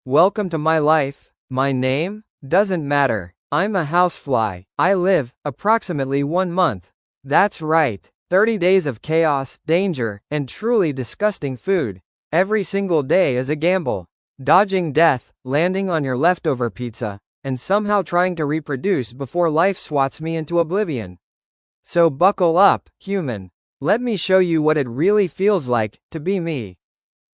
Welcome to my life. My name? Doesn't matter. I'm a housefly. I live approximately 1 month. That's right. 30 days of chaos, danger, and truly disgusting food. Every single day is a gamble. Dodging death, landing on your leftover pizza, and somehow trying to reproduce before life swats me into oblivion. So buckle up, human. Let me show you what it really feels like to be me.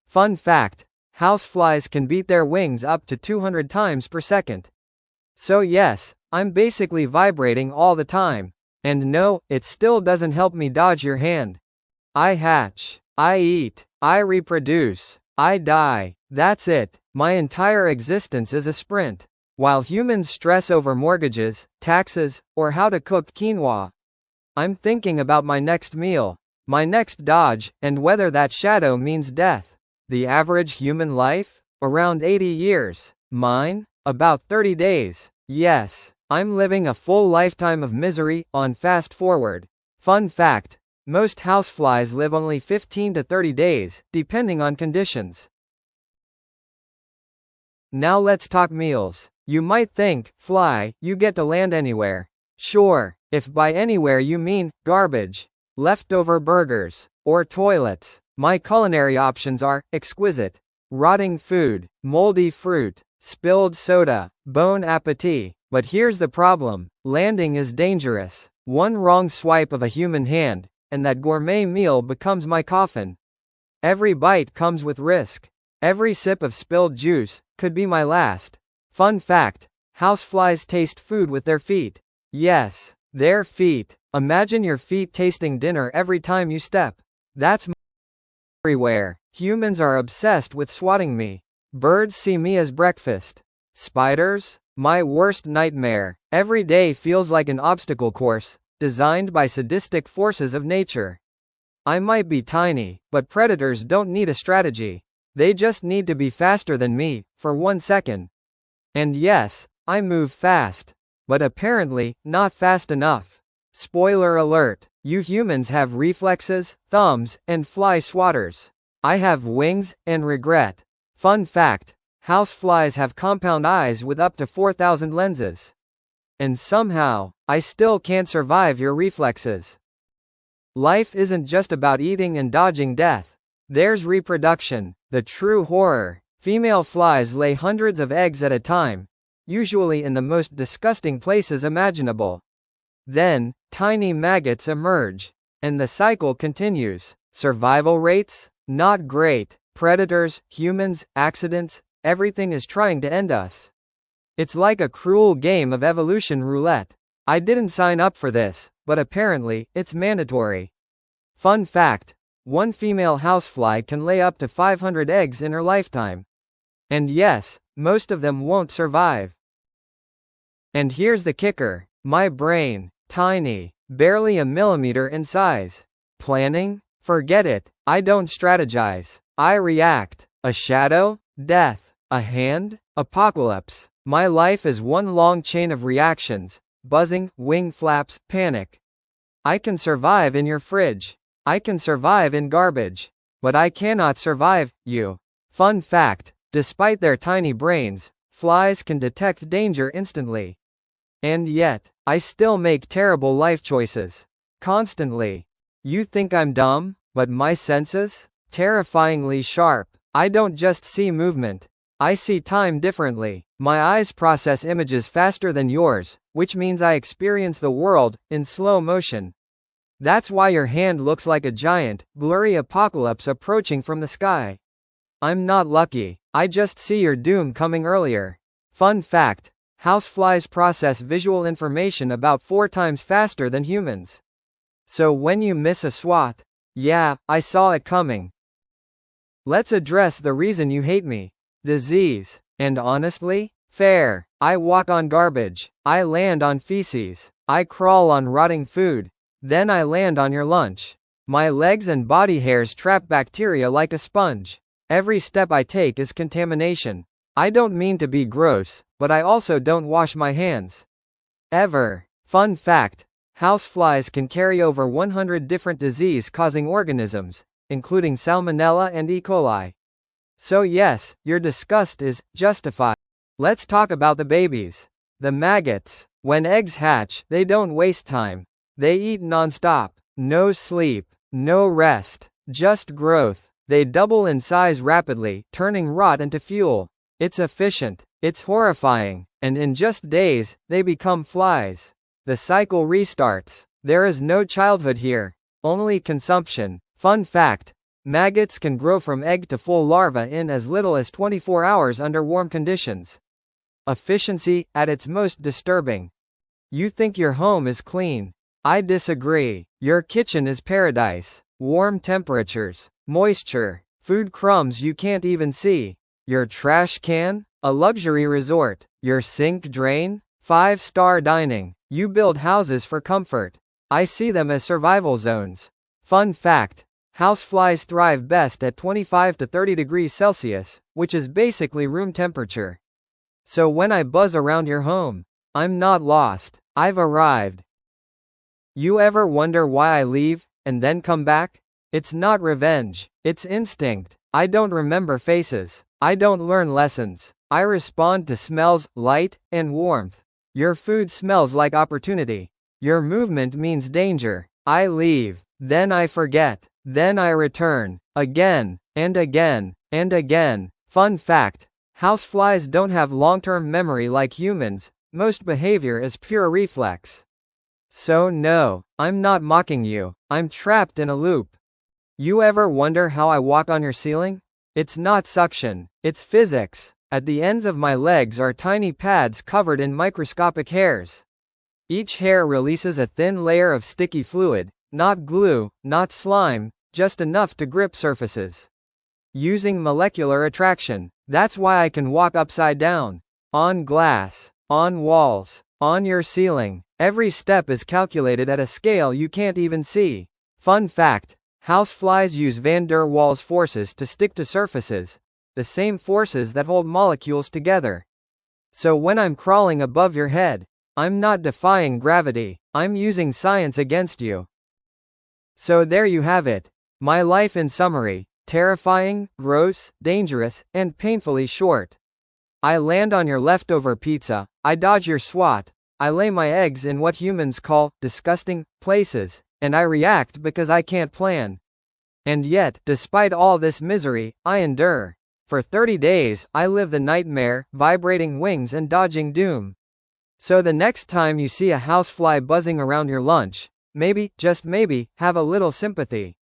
Fun fact: houseflies can beat their wings up to 200 times per second. So yes, I'm basically vibrating all the time. And no, it still doesn't help me dodge your hand. I hatch. I eat. I reproduce. I die. That's it. My entire existence is a sprint. While humans stress over mortgages, taxes, or how to cook quinoa, I'm thinking about my next meal, my next dodge, and whether that shadow means death. The average human life? Around 80 years. Mine? About 30 days. Yes, I'm living a full lifetime of misery, on fast forward. Fun fact: most houseflies live only 15 to 30 days, depending on conditions. Now let's talk meals. You might think, fly, you get to land anywhere. Sure, if by anywhere you mean garbage, leftover burgers, or toilets. My culinary options are exquisite: rotting food, moldy fruit, spilled soda, bon appetit. But here's the problem: landing is dangerous. One wrong swipe of a human hand, and that gourmet meal becomes my coffin. Every bite comes with risk. Every sip of spilled juice could be my last. Fun fact: houseflies taste food with their feet. Yes, their feet. Imagine your feet tasting dinner every time you step. That's everywhere. Humans are obsessed with swatting me. Birds see me as breakfast. Spiders? My worst nightmare. Every day feels like an obstacle course, designed by sadistic forces of nature. I might be tiny, but predators don't need a strategy. They just need to be faster than me, for 1 second. And yes, I move fast. But apparently, not fast enough. Spoiler alert: you humans have reflexes, thumbs, and fly swatters. I have wings, and regret. Fun fact: houseflies have compound eyes with up to 4,000 lenses. And somehow, I still can't survive your reflexes. Life isn't just about eating and dodging death. There's reproduction, the true horror. Female flies lay hundreds of eggs at a time, usually in the most disgusting places imaginable. Then, tiny maggots emerge. And the cycle continues. Survival rates? Not great. Predators, humans, accidents, everything is trying to end us. It's like a cruel game of evolution roulette. I didn't sign up for this, but apparently, it's mandatory. Fun fact: one female housefly can lay up to 500 eggs in her lifetime. And yes, most of them won't survive. And here's the kicker: my brain, tiny, barely a millimeter in size. Planning? Forget it. I don't strategize. I react. A shadow? Death. A hand? Apocalypse. My life is one long chain of reactions: buzzing, wing flaps, panic. I can survive in your fridge. I can survive in garbage. But I cannot survive you. Fun fact: despite their tiny brains, flies can detect danger instantly. And yet, I still make terrible life choices. Constantly. You think I'm dumb, but my senses? Terrifyingly sharp. I don't just see movement. I see time differently. My eyes process images faster than yours, which means I experience the world in slow motion. That's why your hand looks like a giant, blurry apocalypse approaching from the sky. I'm not lucky. I just see your doom coming earlier. Fun fact: houseflies process visual information about 4 times faster than humans. So when you miss a swat, yeah, I saw it coming. Let's address the reason you hate me. Disease. And honestly, fair. I walk on garbage. I land on feces. I crawl on rotting food. Then I land on your lunch. My legs and body hairs trap bacteria like a sponge. Every step I take is contamination. I don't mean to be gross, but I also don't wash my hands. Ever. Fun fact: houseflies can carry over 100 different disease-causing organisms, including Salmonella and E. coli. So yes, your disgust is justified. Let's talk about the babies. The maggots. When eggs hatch, they don't waste time. They eat nonstop. No sleep. No rest. Just growth. They double in size rapidly, turning rot into fuel. It's efficient. It's horrifying. And in just days, they become flies. The cycle restarts. There is no childhood here. Only consumption. Fun fact. Maggots can grow from egg to full larva in as little as 24 hours under warm conditions. Efficiency, at its most disturbing. You think your home is clean. I disagree. Your kitchen is paradise. Warm temperatures, moisture, food crumbs you can't even see. Your trash can? A luxury resort. Your sink drain? 5-star dining. You build houses for comfort. I see them as survival zones. Fun fact. Houseflies thrive best at 25 to 30 degrees Celsius, which is basically room temperature. So when I buzz around your home, I'm not lost. I've arrived. You ever wonder why I leave, and then come back? It's not revenge. It's instinct. I don't remember faces. I don't learn lessons. I respond to smells, light, and warmth. Your food smells like opportunity. Your movement means danger. I leave. Then I forget. Then I return. Again, and again, and again. Fun fact. Houseflies don't have long-term memory like humans. Most behavior is pure reflex. So no, I'm not mocking you. I'm trapped in a loop. You ever wonder how I walk on your ceiling? It's not suction. It's physics. At the ends of my legs are tiny pads covered in microscopic hairs. Each hair releases a thin layer of sticky fluid, not glue, not slime, just enough to grip surfaces. Using molecular attraction. That's why I can walk upside down. On glass. On walls. On your ceiling. Every step is calculated at a scale you can't even see. Fun fact. Houseflies use van der Waals forces to stick to surfaces. The same forces that hold molecules together. So when I'm crawling above your head, I'm not defying gravity. I'm using science against you. So there you have it. My life in summary. Terrifying, gross, dangerous, and painfully short. I land on your leftover pizza. I dodge your SWAT. I lay my eggs in what humans call disgusting places, and I react because I can't plan. And yet, despite all this misery, I endure. For 30 days, I live the nightmare, vibrating wings and dodging doom. So the next time you see a housefly buzzing around your lunch, maybe, just maybe, have a little sympathy.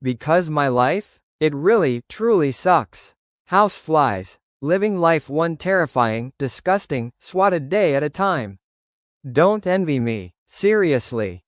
Because my life? It really, truly sucks. Houseflies. Living life one terrifying, disgusting, swatted day at a time. Don't envy me. Seriously.